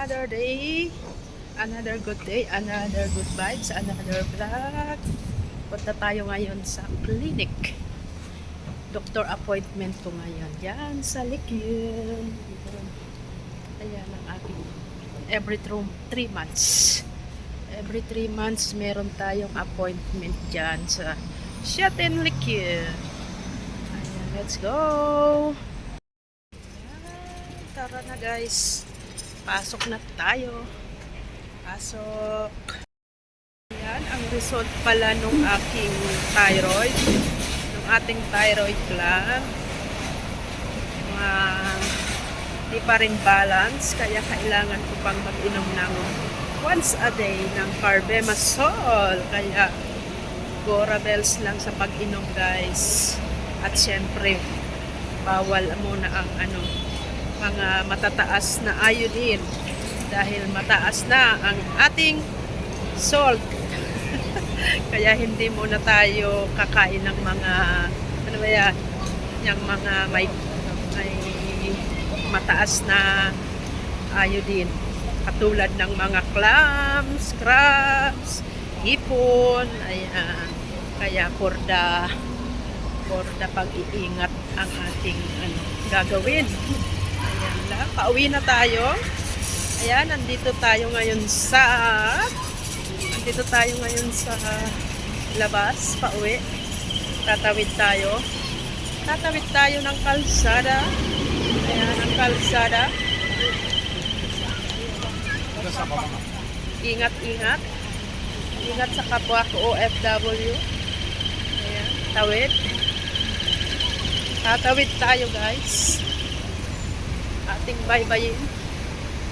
Another day, another good day, another good vibes, another vlog. Punta tayo ngayon sa clinic. Doctor appointment ko ngayon. Yan, sa Likyon. Ayan ang aking every 3 months. Every 3 months meron tayong appointment dyan sa Shatin Likyon. Ayan, let's go! Ayan, tara na guys. Pasok na tayo. Pasok. Ayan, ang result pala nung aking thyroid. Nung ating thyroid gland. Di pa rin balance. Kaya kailangan ko pang mag-inom ng once a day ng carbemazole. Kaya Gorabels lang sa pag-inom guys. At syempre, bawal muna ang mga matataas na iodine dahil mataas na ang ating salt. Kaya hindi muna tayo kakain ng mga yung mga may mataas na iodine katulad ng mga clams, crabs, hipon. Ayan. Kaya for the pag-iingat ang ating gagawin. Ayan lang. Pauwi na tayo. Ayan, nandito tayo ngayon sa labas, pauwi. Tatawid tayo ng kalsada. Ayan, ang kalsada. Ingat sa kapwa ko OFW. Ayan, tatawid tayo guys. Ating baybayin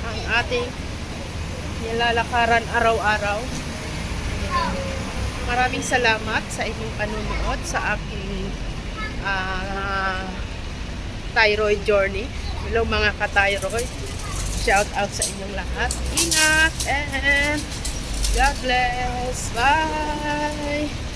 ang ating nilalakaran araw-araw. Maraming salamat sa inyong panunood sa aking thyroid journey. Hello mga ka-thyroid. Shout out sa inyong lahat. Ingat and God bless. Bye!